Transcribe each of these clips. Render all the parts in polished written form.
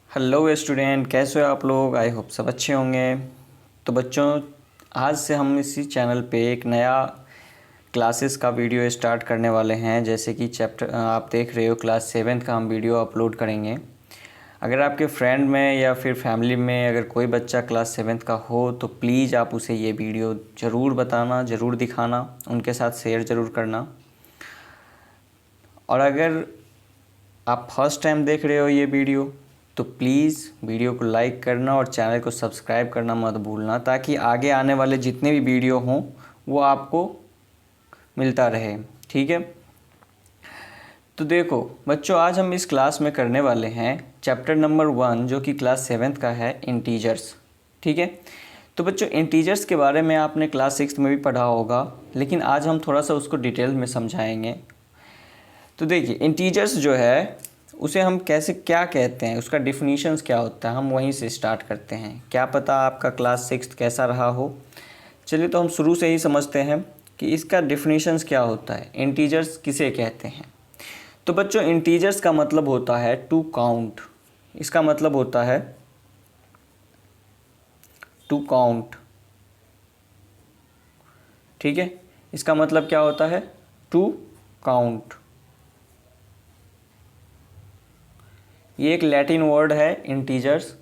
Hello student, कैसे हो आप लोग। आई होप सब अच्छे होंगे। तो बच्चों, आज से हम इसी चैनल पे एक नया क्लासेस का वीडियो स्टार्ट करने वाले हैं। जैसे कि चैप्टर आप देख रहे हो, क्लास 7th का हम वीडियो अपलोड करेंगे। अगर आपके फ्रेंड में या फिर फैमिली में अगर कोई बच्चा क्लास 7th का हो तो प्लीज़ आप उसे ये वीडियो ज़रूर बताना, ज़रूर दिखाना, उनके साथ शेयर ज़रूर करना। और अगर आप फर्स्ट टाइम देख रहे हो ये वीडियो तो प्लीज़ वीडियो को लाइक करना और चैनल को सब्सक्राइब करना मत भूलना, ताकि आगे आने वाले जितने भी वीडियो हों वो आपको मिलता रहे। ठीक है। तो देखो बच्चों, आज हम इस क्लास में करने वाले हैं चैप्टर नंबर 1, जो कि क्लास 7th का है, इंटीजर्स। ठीक है। तो बच्चों, इंटीजर्स के बारे में आपने क्लास 6 में भी पढ़ा होगा, लेकिन आज हम थोड़ा सा उसको डिटेल में समझाएंगे। तो देखिए, इंटीजर्स जो है उसे हम कैसे क्या कहते हैं, उसका डिफिनीशंस क्या होता है, हम वहीं से स्टार्ट करते हैं। क्या पता आपका क्लास 6 कैसा रहा हो। चलिए, तो हम शुरू से ही समझते हैं कि इसका डिफिनीशंस क्या होता है, इंटीजर्स किसे कहते हैं। तो बच्चों, इंटीजर्स का मतलब होता है टू काउंट। इसका मतलब होता है टू काउंट। ठीक है। इसका मतलब क्या होता है, टू काउंट। ये एक लैटिन वर्ड है इंटीजर्स,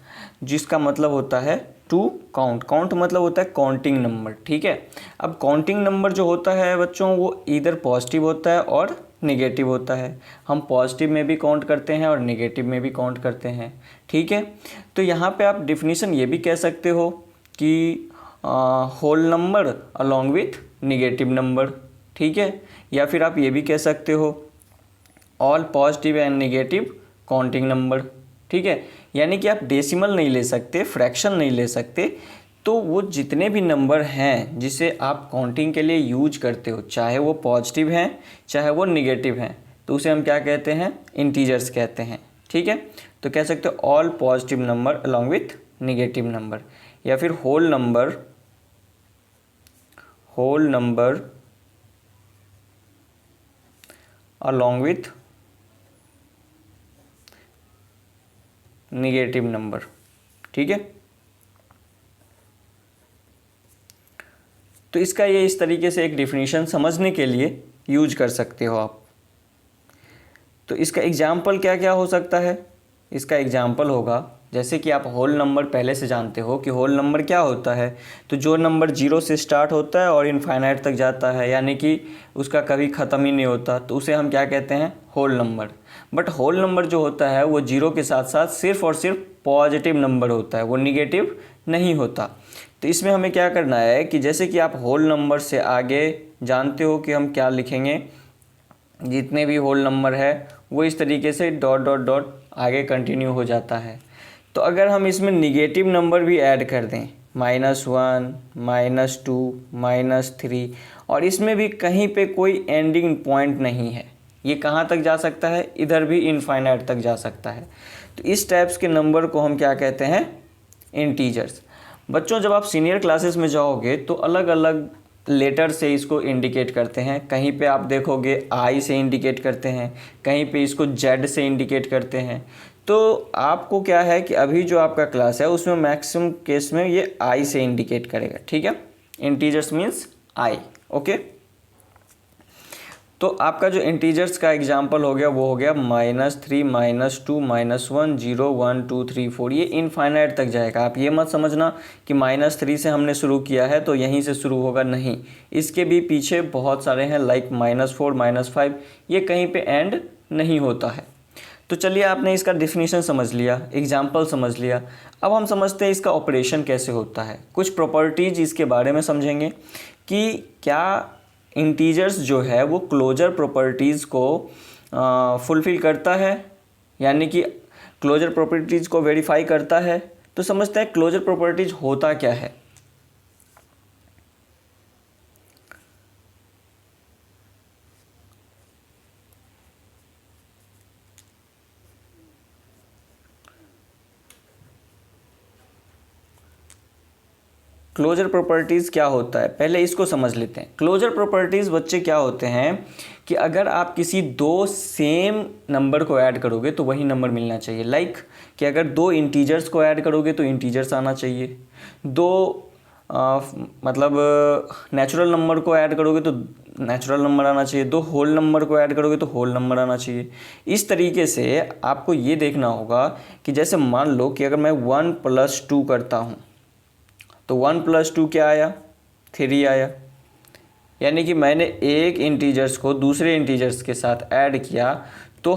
जिसका मतलब होता है टू काउंट। काउंट मतलब होता है काउंटिंग नंबर। ठीक है। अब काउंटिंग नंबर जो होता है बच्चों, वो इधर पॉजिटिव होता है और निगेटिव होता है। हम पॉजिटिव में भी काउंट करते हैं और निगेटिव में भी काउंट करते हैं। ठीक है। तो यहाँ पे आप डिफिनीशन ये भी कह सकते हो कि whole number along with negative number. ठीक है। या फिर आप ये भी कह सकते हो all positive and negative counting number. ठीक है। यानी कि आप डेसिमल नहीं ले सकते, फ्रैक्शन नहीं ले सकते। तो वो जितने भी नंबर हैं जिसे आप काउंटिंग के लिए यूज करते हो, चाहे वो पॉजिटिव हैं चाहे वो निगेटिव हैं, तो उसे हम क्या कहते हैं, इंटीजर्स कहते हैं। ठीक है। तो कह सकते हो all positive number along with negative number, या फिर whole number along with negative number. ठीक है। तो इसका ये इस तरीके से एक डिफिनीशन समझने के लिए यूज कर सकते हो आप। तो इसका एग्जाम्पल क्या क्या हो सकता है। इसका एग्जाम्पल होगा, जैसे कि आप होल नंबर पहले से जानते हो कि होल नंबर क्या होता है। तो जो नंबर 0 से स्टार्ट होता है और इनफाइनाइट तक जाता है, यानी कि उसका कभी ख़त्म ही नहीं होता, तो उसे हम क्या कहते हैं, whole number. But whole number जो होता है वो 0 के साथ साथ सिर्फ और सिर्फ पॉजिटिव नंबर होता है, वो निगेटिव नहीं होता। तो इसमें हमें क्या करना है कि जैसे कि आप होल नंबर से आगे जानते हो कि हम क्या लिखेंगे, जितने भी होल नंबर है वो इस तरीके से डॉट डॉट डॉट आगे कंटिन्यू हो जाता है। तो अगर हम इसमें निगेटिव नंबर भी ऐड कर दें, -1, -2, -3, और इसमें भी कहीं पे कोई एंडिंग पॉइंट नहीं है, ये कहाँ तक जा सकता है, इधर भी इनफाइनाइट तक जा सकता है। तो इस टाइप्स के नंबर को हम क्या कहते हैं, इंटीजर्स। बच्चों, जब आप सीनियर क्लासेस में जाओगे तो अलग अलग लेटर से इसको इंडिकेट करते हैं। कहीं पे आप देखोगे आई से इंडिकेट करते हैं, कहीं पे इसको जेड से इंडिकेट करते हैं। तो आपको क्या है कि अभी जो आपका क्लास है उसमें मैक्सिमम केस में ये आई से इंडिकेट करेगा। ठीक है। Integers means I. ओके। तो आपका जो इंटीजर्स का एग्जाम्पल हो गया वो हो गया -3, -2, -1, 0, 1, 2, 3, 4, ये इनफाइनाइट तक जाएगा। आप ये मत समझना कि -3 से हमने शुरू किया है तो यहीं से शुरू होगा, नहीं। इसके भी पीछे बहुत सारे हैं, लाइक -4, -5, ये कहीं पे एंड नहीं होता है। तो चलिए, आपने इसका डिफिनीशन समझ लिया, एग्जाम्पल समझ लिया। अब हम समझते हैं इसका ऑपरेशन कैसे होता है। कुछ प्रॉपर्टीज इसके बारे में समझेंगे कि क्या इंटीजर्स जो है वो क्लोजर प्रॉपर्टीज़ को फुलफ़िल करता है, यानी कि क्लोजर प्रॉपर्टीज़ को वेरीफाई करता है। तो समझते हैं क्लोजर प्रॉपर्टीज़ होता क्या है। क्लोजर प्रॉपर्टीज़ क्या होता है, पहले इसको समझ लेते हैं। क्लोजर प्रॉपर्टीज़ बच्चे क्या होते हैं कि अगर आप किसी दो सेम नंबर को ऐड करोगे तो वही नंबर मिलना चाहिए। लाइक कि अगर दो इंटीजर्स को ऐड करोगे तो इंटीजर्स आना चाहिए, दो मतलब नेचुरल नंबर को ऐड करोगे तो नेचुरल नंबर आना चाहिए, दो होल नंबर को ऐड करोगे तो होल नंबर आना चाहिए। इस तरीके से आपको ये देखना होगा कि जैसे मान लो कि अगर मैं 1 + 2 करता हूँ तो 1 + 2 क्या आया, 3 आया। यानी कि मैंने एक इंटीजर्स को दूसरे इंटीजर्स के साथ ऐड किया तो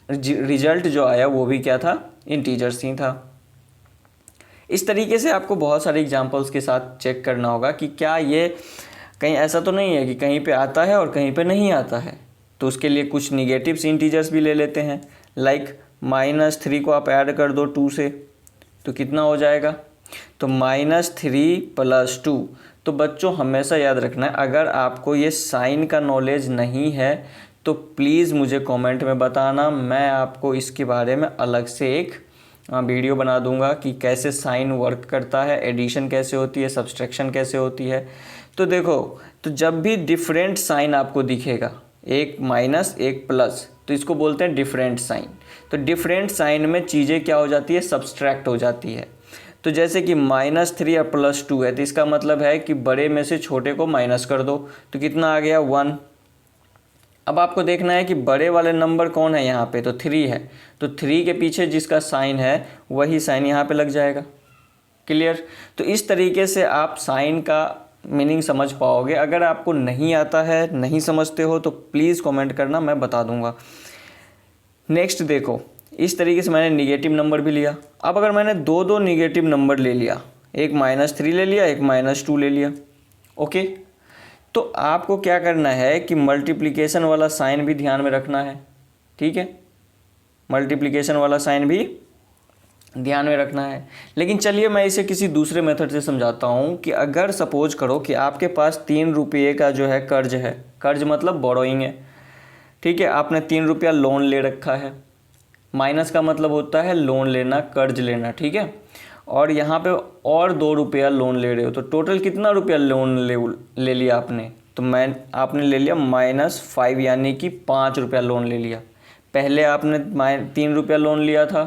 रिजल्ट जो आया वो भी क्या था, इंटीजर्स ही था। इस तरीके से आपको बहुत सारे एग्जांपल्स के साथ चेक करना होगा कि क्या ये कहीं ऐसा तो नहीं है कि कहीं पे आता है और कहीं पे नहीं आता है। तो उसके लिए कुछ निगेटिव्स इंटीजर्स भी ले लेते हैं। लाइक -3 को आप ऐड कर दो 2 से तो कितना हो जाएगा, तो -3 + 2। तो बच्चों हमेशा याद रखना है, अगर आपको ये साइन का नॉलेज नहीं है तो प्लीज़ मुझे कमेंट में बताना, मैं आपको इसके बारे में अलग से एक वीडियो बना दूंगा कि कैसे साइन वर्क करता है, एडिशन कैसे होती है, सब्सट्रैक्शन कैसे होती है। तो देखो, तो जब भी डिफरेंट साइन आपको दिखेगा, एक माइनस एक प्लस, तो इसको बोलते हैं डिफरेंट साइन। तो डिफरेंट साइन में चीज़ें क्या हो जाती है, सब्सट्रैक्ट हो जाती है। तो जैसे कि -3 और +2 है तो इसका मतलब है कि बड़े में से छोटे को माइनस कर दो तो कितना आ गया, 1। अब आपको देखना है कि बड़े वाले नंबर कौन है यहाँ पे, तो 3 है। तो 3 के पीछे जिसका साइन है वही साइन यहाँ पे लग जाएगा। क्लियर। तो इस तरीके से आप साइन का मीनिंग समझ पाओगे। अगर आपको नहीं आता है, नहीं समझते हो तो प्लीज़ कमेंट करना, मैं बता दूंगा। नेक्स्ट देखो, इस तरीके से मैंने निगेटिव नंबर भी लिया। अब अगर मैंने दो निगेटिव नंबर ले लिया, एक -3 ले लिया, एक -2 ले लिया, ओके, तो आपको क्या करना है कि मल्टीप्लिकेशन वाला साइन भी ध्यान में रखना है। ठीक है, मल्टीप्लिकेशन वाला साइन भी ध्यान में रखना है। लेकिन चलिए मैं इसे किसी दूसरे मेथड से समझाता हूँ कि अगर सपोज करो कि आपके पास 3 रुपये का जो है कर्ज है, कर्ज मतलब बोरोइंग है। ठीक है, आपने 3 रुपया लोन ले रखा है, माइनस का मतलब होता है लोन लेना, कर्ज लेना। ठीक है, और यहाँ पे और 2 रुपया लोन ले रहे हो, तो टोटल कितना रुपया लोन ले लिया आपने, तो आपने ले लिया -5, यानी कि 5 रुपया लोन ले लिया। पहले आपने 3 रुपया लोन लिया था,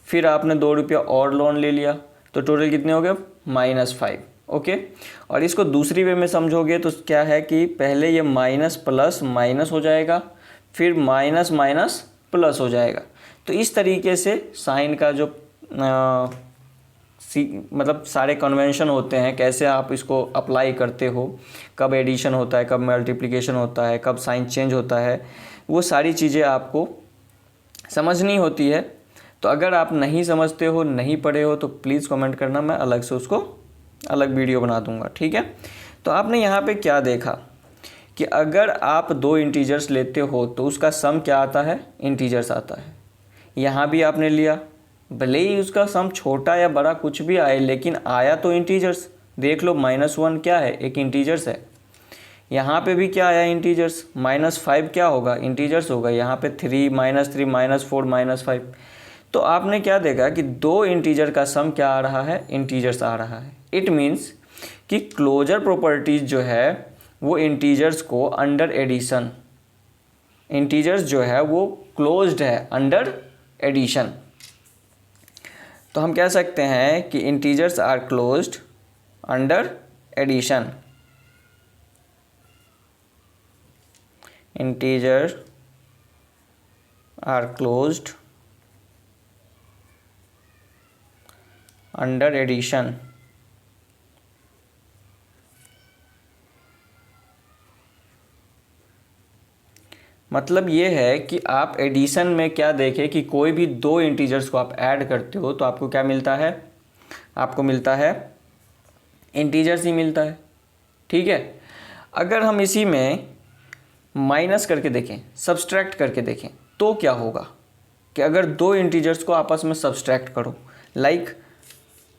फिर आपने 2 रुपया और लोन ले लिया, तो टोटल कितने हो गए, -5। ओके, और इसको दूसरी वे में समझोगे तो क्या है कि पहले ये माइनस प्लस माइनस हो जाएगा, फिर माइनस माइनस प्लस हो जाएगा। तो इस तरीके से साइन का जो मतलब सारे कन्वेंशन होते हैं, कैसे आप इसको अप्लाई करते हो, कब एडिशन होता है, कब मल्टीप्लिकेशन होता है, कब साइन चेंज होता है, वो सारी चीज़ें आपको समझनी होती है। तो अगर आप नहीं समझते हो, नहीं पढ़े हो, तो प्लीज़ कमेंट करना, मैं अलग से उसको अलग वीडियो बना दूंगा। ठीक है, तो आपने यहाँ पे क्या देखा कि अगर आप 2 इंटीजर्स लेते हो तो उसका सम क्या आता है, इंटीजर्स आता है। यहाँ भी आपने लिया, भले ही उसका सम छोटा या बड़ा कुछ भी आए, लेकिन आया तो इंटीजर्स। देख लो -1 क्या है, एक इंटीजर्स है। यहाँ पे भी क्या आया, इंटीजर्स। -5 क्या होगा, इंटीजर्स होगा। यहाँ पे 3 -3 -4 -5। तो आपने क्या देखा कि 2 इंटीजर का सम क्या आ रहा है, इंटीजर्स आ रहा है। इट मीन्स कि क्लोजर प्रॉपर्टीज जो है वो इंटीजर्स को अंडर एडिशन, इंटीजर्स जो है वो क्लोज्ड है अंडर एडिशन। तो हम कह सकते हैं कि integers are closed under addition. Integer are closed under addition. मतलब ये है कि आप एडिशन में क्या देखें कि कोई भी 2 इंटीजर्स को आप ऐड करते हो तो आपको क्या मिलता है, आपको मिलता है इंटीजर्स ही मिलता है। ठीक है, अगर हम इसी में माइनस करके देखें, सब्सट्रैक्ट करके देखें, तो क्या होगा कि अगर 2 इंटीजर्स को आपस में सब्सट्रैक्ट करो, लाइक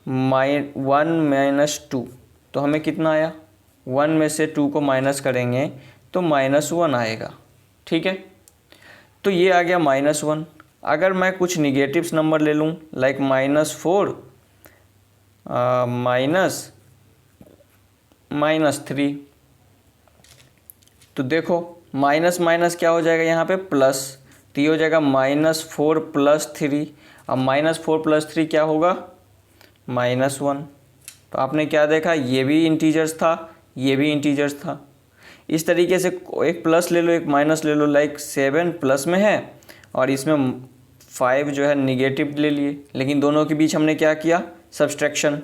1 - 2, तो हमें कितना आया, 1 में से 2 को माइनस करेंगे तो -1 आएगा। ठीक है, तो ये आ गया -1। अगर मैं कुछ निगेटिव्स नंबर ले लूँ, लाइक -4 -3। तो देखो माइनस माइनस क्या हो जाएगा यहाँ पे प्लस, तो ये हो जाएगा -4 + 3। अब -4 + 3 क्या होगा -1। तो आपने क्या देखा, ये भी इंटीजर्स था, ये भी इंटीजर्स था। इस तरीके से एक प्लस ले लो एक माइनस ले लो, लाइक 7 प्लस में है और इसमें 5 जो है निगेटिव ले लिए, लेकिन दोनों के बीच हमने क्या किया सब्सट्रैक्शन।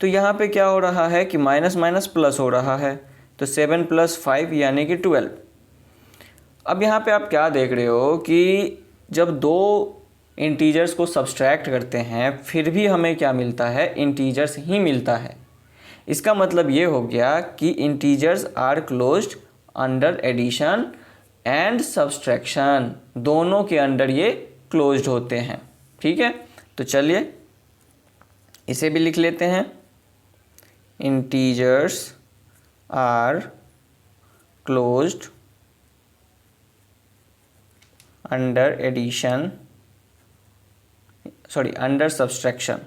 तो यहाँ पे क्या हो रहा है कि माइनस माइनस प्लस हो रहा है, तो 7 + 5 यानी कि 12। अब यहाँ पे आप क्या देख रहे हो कि जब दो इंटीजर्स को सब्सट्रैक्ट करते हैं फिर भी हमें क्या मिलता है, इंटीजर्स ही मिलता है। इसका मतलब ये हो गया कि integers are closed under addition and subtraction, दोनों के अंडर ये क्लोज्ड होते हैं। ठीक है, तो चलिए इसे भी लिख लेते हैं। Integers are closed under addition, sorry under subtraction.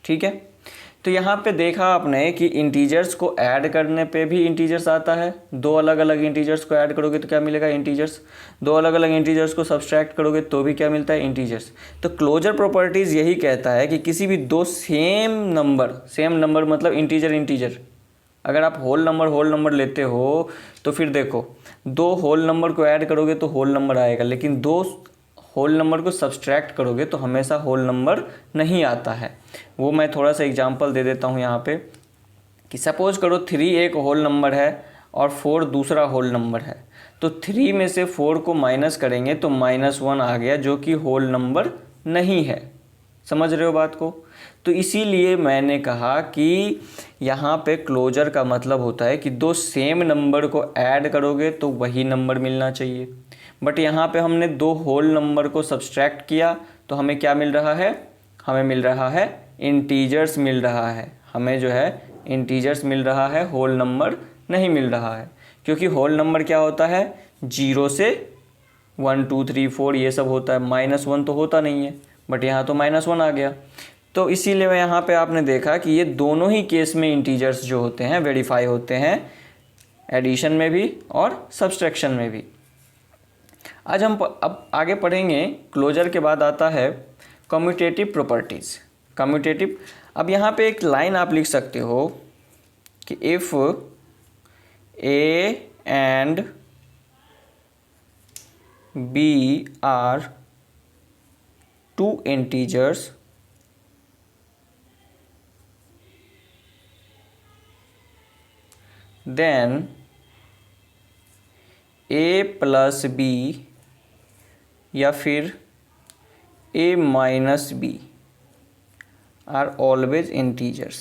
ठीक है, तो यहाँ पे देखा आपने कि इंटीजर्स को ऐड करने पे भी इंटीजर्स आता है। दो अलग अलग इंटीजर्स को ऐड करोगे तो क्या मिलेगा इंटीजर्स, दो अलग अलग इंटीजर्स को सब्सट्रैक्ट करोगे तो भी क्या मिलता है इंटीजर्स। तो क्लोजर प्रॉपर्टीज़ यही कहता है कि किसी भी दो सेम नंबर मतलब इंटीजर, अगर आप होल नंबर लेते हो तो फिर देखो दो होल नंबर को ऐड करोगे तो होल नंबर आएगा, लेकिन दो होल नंबर को सब्सट्रैक्ट करोगे तो हमेशा होल नंबर नहीं आता है। वो मैं थोड़ा सा एग्जांपल दे देता हूँ यहाँ पे कि सपोज करो 3 एक होल नंबर है और 4 दूसरा होल नंबर है, तो 3 में से 4 को माइनस करेंगे तो -1 आ गया जो कि होल नंबर नहीं है। समझ रहे हो बात को। तो इसीलिए मैंने कहा कि यहाँ पे क्लोजर का मतलब होता है कि दो सेम नंबर को ऐड करोगे तो वही नंबर मिलना चाहिए। बट यहाँ पे हमने दो होल नंबर को सब्सट्रैक्ट किया तो हमें क्या मिल रहा है, हमें मिल रहा है इंटीजर्स मिल रहा है, हमें जो है इंटीजर्स मिल रहा है, होल नंबर नहीं मिल रहा है। क्योंकि होल नंबर क्या होता है 0 से 1 2 3 4 ये सब होता है, -1 तो होता नहीं है, बट यहाँ तो -1 आ गया। तो इसीलिए यहाँ पे आपने देखा कि ये दोनों ही केस में इंटीजर्स जो होते हैं वेरीफाई होते हैं, एडिशन में भी और सब्सट्रैक्शन में भी। आज हम अब आगे पढ़ेंगे, क्लोजर के बाद आता है कम्यूटेटिव प्रॉपर्टीज़। कम्यूटेटिव, अब यहाँ पे एक लाइन आप लिख सकते हो कि if A and B are two integers then a + b या फिर a - b are always integers,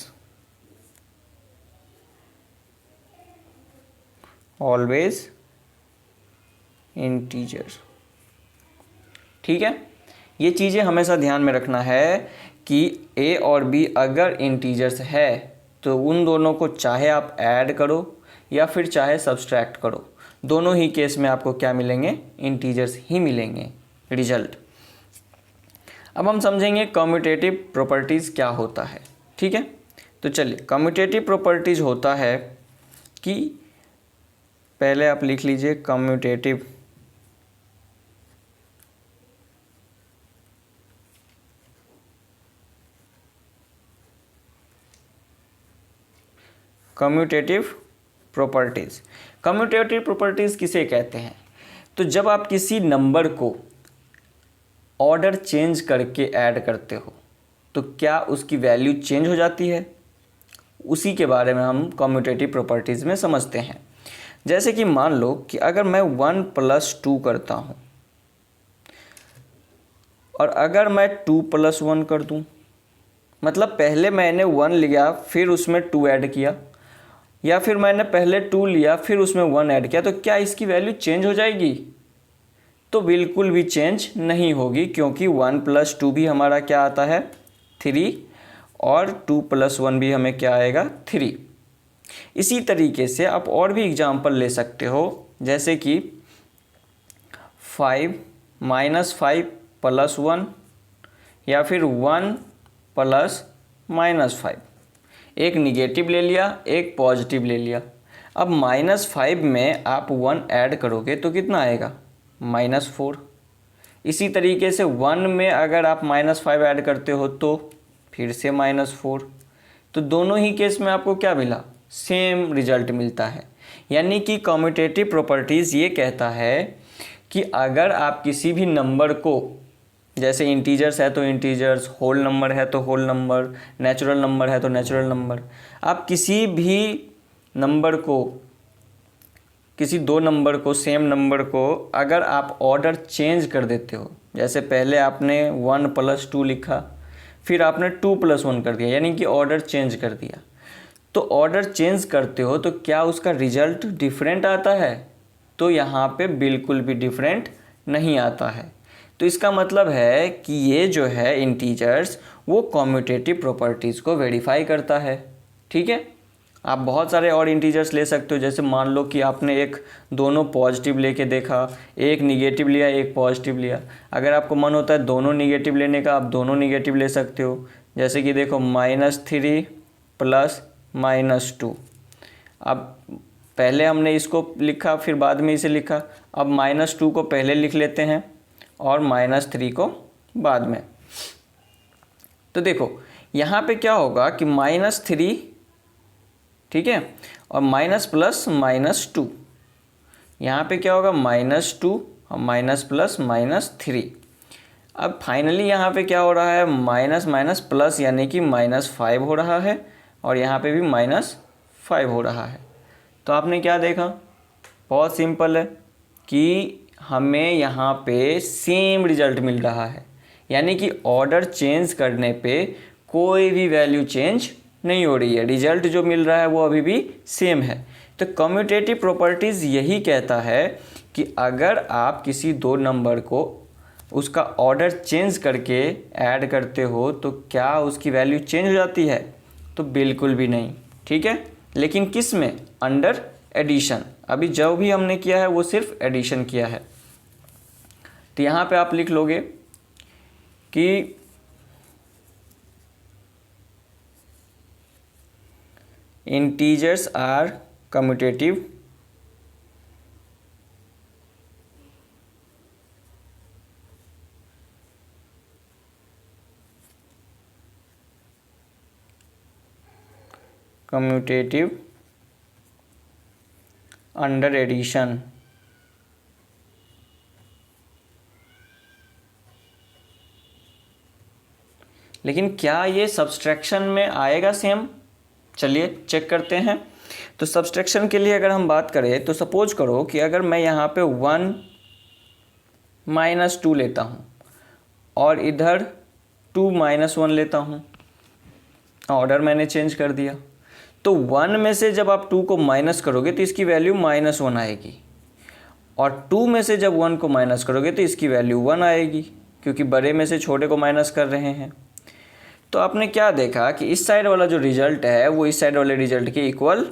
always integers। ठीक है, ये चीज़ें हमेशा ध्यान में रखना है कि a और b अगर इंटीजर्स है तो उन दोनों को चाहे आप ऐड करो या फिर चाहे सब्सट्रैक्ट करो, दोनों ही केस में आपको क्या मिलेंगे, इंटीजर्स ही मिलेंगे रिजल्ट। अब हम समझेंगे कम्यूटेटिव प्रॉपर्टीज़ क्या होता है। ठीक है, तो चलिए कम्यूटेटिव प्रॉपर्टीज़ होता है कि पहले आप लिख लीजिए कम्यूटेटिव प्रॉपर्टीज़। कम्यूटेटिव प्रॉपर्टीज़ किसे कहते हैं, तो जब आप किसी नंबर को ऑर्डर चेंज करके ऐड करते हो तो क्या उसकी वैल्यू चेंज हो जाती है, उसी के बारे में हम कम्यूटेटिव प्रॉपर्टीज़ में समझते हैं। जैसे कि मान लो कि अगर मैं 1 + 2 करता हूँ और अगर मैं 2 + 1 कर दूँ, मतलब पहले मैंने 1 लिया फिर उसमें 2 ऐड किया, या फिर मैंने पहले 2 लिया फिर उसमें 1 ऐड किया, तो क्या इसकी वैल्यू चेंज हो जाएगी, तो बिल्कुल भी चेंज नहीं होगी, क्योंकि 1 + 2 भी हमारा क्या आता है 3 और 2 + 1 भी हमें क्या आएगा 3। इसी तरीके से आप और भी एग्जांपल ले सकते हो, जैसे कि 5 - 5 + 1 या फिर 1 प्लस -5, एक निगेटिव ले लिया, एक पॉजिटिव ले लिया। अब -5 में आप 1 ऐड करोगे तो कितना आएगा? -4। इसी तरीके से 1 में अगर आप -5 ऐड करते हो तो फिर से -4। तो दोनों ही केस में आपको क्या मिला? सेम रिजल्ट मिलता है। यानी कि कम्यूटेटिव प्रॉपर्टीज़ ये कहता है कि अगर आप किसी भी नंबर को, जैसे इंटीजर्स है तो इंटीजर्स, होल नंबर है तो होल नंबर, नेचुरल नंबर है तो नेचुरल नंबर, आप किसी भी नंबर को, किसी दो नंबर को, सेम नंबर को अगर आप ऑर्डर चेंज कर देते हो, जैसे पहले आपने 1 + 2 लिखा, फिर आपने 2 + 1 कर दिया, यानी कि ऑर्डर चेंज कर दिया, तो ऑर्डर चेंज करते हो तो क्या उसका रिजल्ट डिफरेंट आता है? तो यहाँ पे बिल्कुल भी डिफरेंट नहीं आता है। तो इसका मतलब है कि ये जो है इंटीजर्स, वो कम्यूटेटिव प्रॉपर्टीज़ को वेरीफाई करता है। ठीक है, आप बहुत सारे और इंटीजर्स ले सकते हो। जैसे मान लो कि आपने एक दोनों पॉजिटिव लेके देखा, एक निगेटिव लिया, एक पॉजिटिव लिया। अगर आपको मन होता है दोनों निगेटिव लेने का, आप दोनों निगेटिव ले सकते हो। जैसे कि देखो -3 + -2। अब पहले हमने इसको लिखा, फिर बाद में इसे लिखा। अब -2 को पहले लिख लेते हैं और -3 को बाद में। तो देखो यहाँ पे क्या होगा कि -3, ठीक है, और माइनस प्लस -2, यहाँ पे क्या होगा? -2 और माइनस प्लस -3। अब फाइनली यहाँ पे क्या हो रहा है? माइनस माइनस प्लस, यानी कि -5 हो रहा है, और यहाँ पे भी -5 हो रहा है। तो आपने क्या देखा? बहुत सिंपल है कि हमें यहाँ पे सेम रिजल्ट मिल रहा है, यानी कि ऑर्डर चेंज करने पे कोई भी वैल्यू चेंज नहीं हो रही है, रिजल्ट जो मिल रहा है वो अभी भी सेम है। तो कम्यूटेटिव प्रॉपर्टीज़ यही कहता है कि अगर आप किसी दो नंबर को उसका ऑर्डर चेंज करके ऐड करते हो तो क्या उसकी वैल्यू चेंज हो जाती है? तो बिल्कुल भी नहीं। ठीक है, लेकिन किस में? Under addition. अभी जो भी हमने किया है वो सिर्फ एडिशन किया है। तो यहाँ पे आप लिख लोगे कि integers are commutative under addition। लेकिन क्या ये सब्सट्रैक्शन में आएगा सेम? चलिए चेक करते हैं। तो सब्सट्रैक्शन के लिए अगर हम बात करें तो सपोज करो कि अगर मैं यहाँ पे 1 - 2 लेता हूँ और इधर 2 - 1 लेता हूँ, ऑर्डर मैंने चेंज कर दिया, तो 1 में से जब आप 2 को माइनस करोगे तो इसकी वैल्यू -1 आएगी, और 2 में से जब 1 को माइनस करोगे तो इसकी वैल्यू 1 आएगी, क्योंकि बड़े में से छोटे को माइनस कर रहे हैं। तो आपने क्या देखा कि इस साइड वाला जो रिजल्ट है वो इस साइड वाले रिजल्ट के इक्वल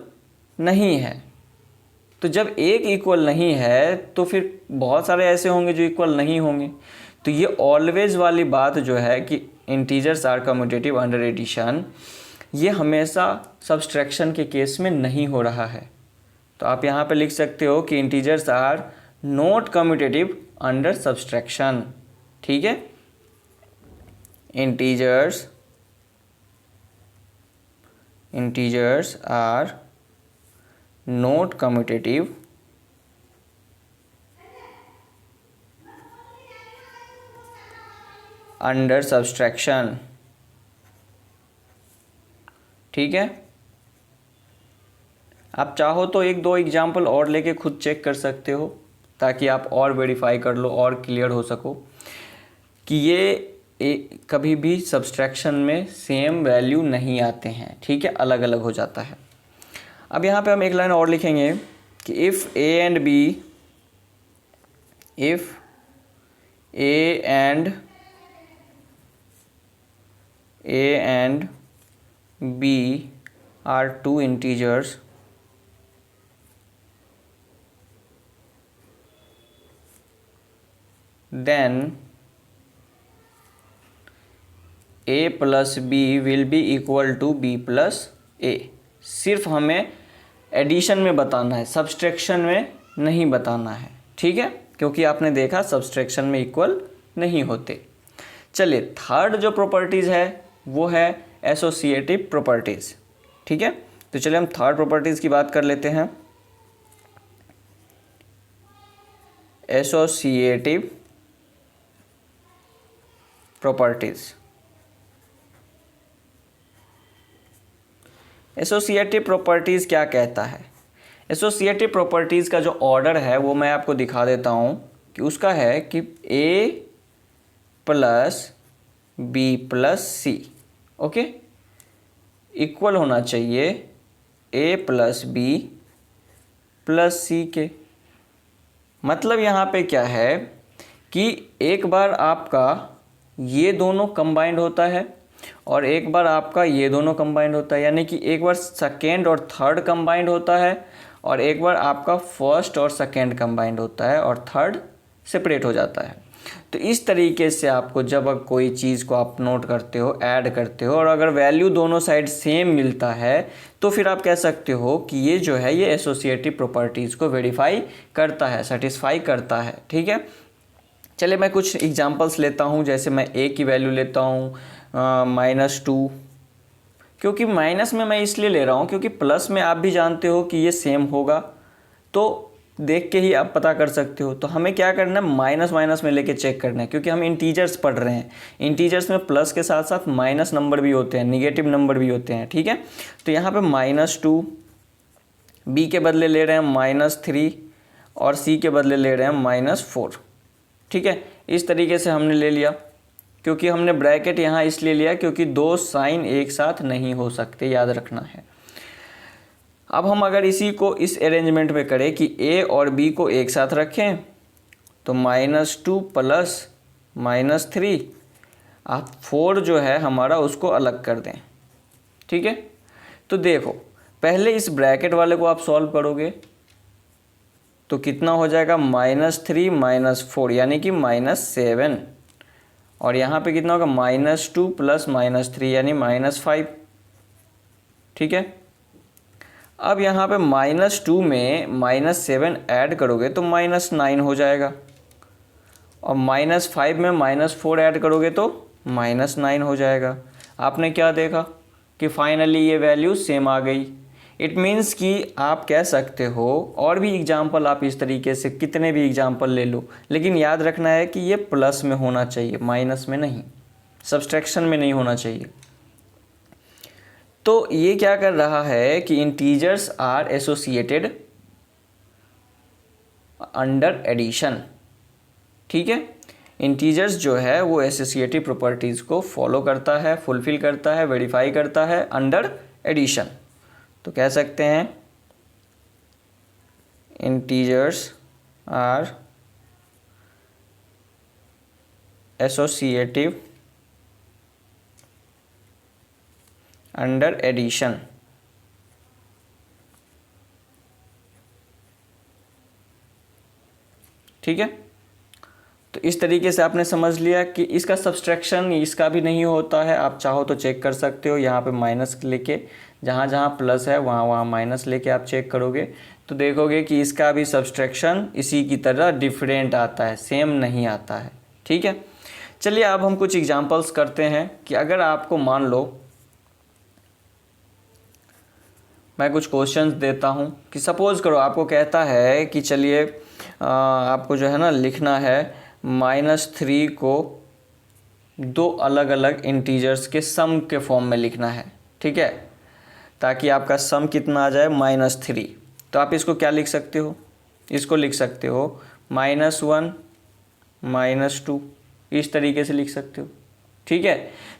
नहीं है। तो जब एक इक्वल नहीं है तो फिर बहुत सारे ऐसे होंगे जो इक्वल नहीं होंगे। तो ये ऑलवेज वाली बात जो है कि integers are commutative under addition, ये हमेशा सब्सट्रैक्शन के केस में नहीं हो रहा है। तो आप यहाँ पे लिख सकते हो कि integers are not commutative under subtraction. ठीक है, integers are not commutative under subtraction। ठीक है, आप चाहो तो एक दो एग्जाम्पल और लेके खुद चेक कर सकते हो, ताकि आप और वेरीफाई कर लो और क्लियर हो सको कि ये कभी भी सब्सट्रैक्शन में सेम वैल्यू नहीं आते हैं। ठीक है, अलग अलग हो जाता है। अब यहाँ पे हम एक लाइन और लिखेंगे कि if A and B are two integers, then A plus B will be equal to B plus A. सिर्फ हमें एडिशन में बताना है, सब्सट्रैक्शन में नहीं बताना है, ठीक है, क्योंकि आपने देखा सब्सट्रैक्शन में इक्वल नहीं होते। चलिए थर्ड जो प्रॉपर्टीज़ है वो है एसोसिएटिव प्रॉपर्टीज़, ठीक है। तो चलिए हम थर्ड प्रॉपर्टीज़ की बात कर लेते हैं। Associative properties. एसोसिएटिव प्रॉपर्टीज़ क्या कहता है? एसोसिएटिव प्रॉपर्टीज़ का जो ऑर्डर है वो मैं आपको दिखा देता हूँ कि उसका है कि ए प्लस बी प्लस सी, ओके, इक्वल होना चाहिए ए प्लस बी प्लस सी के। मतलब यहाँ पे क्या है कि एक बार आपका ये दोनों कंबाइंड होता है और एक बार आपका ये दोनों कंबाइंड होता है, यानी कि एक बार सेकेंड और थर्ड कंबाइंड होता है और एक बार आपका फर्स्ट और सेकेंड कंबाइंड होता है और थर्ड सेपरेट हो जाता है। तो इस तरीके से आपको जब कोई चीज़ को आप नोट करते हो, ऐड करते हो और अगर वैल्यू दोनों साइड सेम मिलता है तो फिर आप कह सकते हो कि ये जो है ये एसोसिएटिव प्रॉपर्टीज़ को वेरीफाई करता है, सेटिस्फाई करता है, ठीक है। चलिए मैं कुछ एग्जांपल्स लेता हूँ। जैसे मैं ए की वैल्यू लेता हूँ -2, क्योंकि माइनस में मैं इसलिए ले रहा हूँ क्योंकि प्लस में आप भी जानते हो कि ये सेम होगा, तो देख के ही आप पता कर सकते हो। तो हमें क्या करना है, माइनस माइनस में लेके चेक करना है, क्योंकि हम इंटीजर्स पढ़ रहे हैं। इंटीजर्स में प्लस के साथ साथ माइनस नंबर भी होते हैं, निगेटिव नंबर भी होते हैं, ठीक है। तो यहाँ पे -2, बी के बदले ले रहे हैं -3 और सी के बदले ले रहे हैं -4, ठीक है। इस तरीके से हमने ले लिया, क्योंकि हमने ब्रैकेट यहाँ इसलिए लिया क्योंकि दो साइन एक साथ नहीं हो सकते, याद रखना है। अब हम अगर इसी को इस अरेंजमेंट में करें कि ए और बी को एक साथ रखें तो -2 प्लस -3, आप 4 जो है हमारा उसको अलग कर दें, ठीक है। तो देखो पहले इस ब्रैकेट वाले को आप सॉल्व करोगे तो कितना हो जाएगा, -3 -4 यानी कि -7, और यहाँ पे कितना होगा, -2 प्लस -3 यानी -5, ठीक है। अब यहाँ पे -2 में -7 ऐड करोगे तो -9 हो जाएगा और -5 में -4 ऐड करोगे तो -9 हो जाएगा। आपने क्या देखा कि फाइनली ये वैल्यू सेम आ गई। इट मीन्स कि आप कह सकते हो, और भी एग्जाम्पल आप इस तरीके से कितने भी एग्जाम्पल ले लो, लेकिन याद रखना है कि ये प्लस में होना चाहिए, माइनस में नहीं, सब्सट्रैक्शन में नहीं होना चाहिए। तो ये क्या कर रहा है कि integers are associated under addition, ठीक है। इंटीजर्स जो है वो एसोसिएटिव प्रॉपर्टीज़ को फॉलो करता है, फुलफिल करता है, वेरीफाई करता है अंडर एडिशन। तो कह सकते हैं integers are associative under addition, ठीक है। तो इस तरीके से आपने समझ लिया कि इसका सब्सट्रैक्शन इसका भी नहीं होता है। आप चाहो तो चेक कर सकते हो, यहाँ पे माइनस लेके, जहाँ जहाँ प्लस है वहाँ वहाँ माइनस लेके आप चेक करोगे तो देखोगे कि इसका भी सब्सट्रैक्शन इसी की तरह डिफरेंट आता है, सेम नहीं आता है, ठीक है। चलिए अब हम कुछ एग्जांपल्स करते हैं कि अगर आपको मान लो मैं कुछ क्वेश्चंस देता हूं कि सपोज़ करो आपको कहता है कि चलिए आपको जो है ना लिखना है -3 को दो अलग अलग इंटीजर्स के सम के फॉर्म में लिखना है, ठीक है, ताकि आपका सम कितना आ जाए, -3। तो आप इसको क्या लिख सकते हो, इसको लिख सकते हो -1 -2, इस तरीके से लिख सकते हो, ठीक है,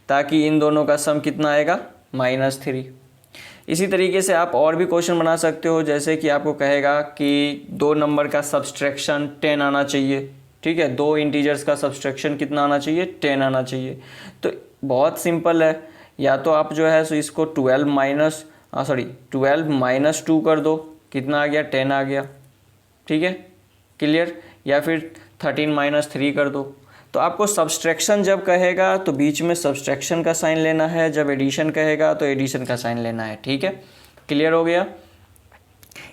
ताकि इन दोनों का सम कितना आएगा, -3। इसी तरीके से आप और भी क्वेश्चन बना सकते हो, जैसे कि आपको कहेगा कि दो नंबर का सब्सट्रैक्शन 10 आना चाहिए, ठीक है, दो इंटीजर्स का सब्सट्रैक्शन कितना आना चाहिए, 10 आना चाहिए। तो बहुत सिंपल है, या तो आप जो है सो इसको 12 - 2 कर दो, कितना आ गया, 10 आ गया, ठीक है, क्लियर, या फिर 13 - 3 कर दो। तो आपको सब्सट्रैक्शन जब कहेगा तो बीच में सब्सट्रैक्शन का साइन लेना है, जब एडिशन कहेगा तो एडिशन का साइन लेना है। ठीक है, क्लियर हो गया।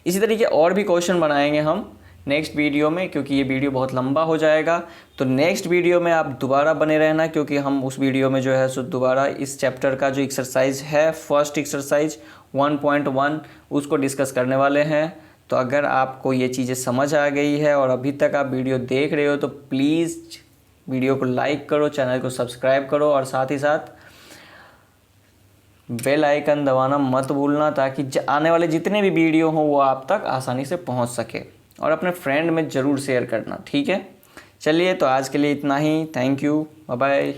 इसी तरीके और भी क्वेश्चन बनाएंगे हम नेक्स्ट वीडियो में, क्योंकि ये वीडियो बहुत लंबा हो जाएगा। तो नेक्स्ट वीडियो में आप दोबारा बने रहना, क्योंकि हम उस वीडियो में जो है सो दोबारा इस चैप्टर का जो एक्सरसाइज है, फर्स्ट एक्सरसाइज 1.1 उसको डिस्कस करने वाले हैं। तो अगर आपको ये चीज़ें समझ आ गई है और अभी तक आप वीडियो देख रहे हो तो प्लीज़ वीडियो को लाइक करो, चैनल को सब्सक्राइब करो और साथ ही साथ बेल आइकन दबाना मत भूलना, ताकि आने वाले जितने भी वीडियो हों वो आप तक आसानी से पहुंच सके। और अपने फ्रेंड में ज़रूर शेयर करना। ठीक है, चलिए तो आज के लिए इतना ही। Thank you, bye bye.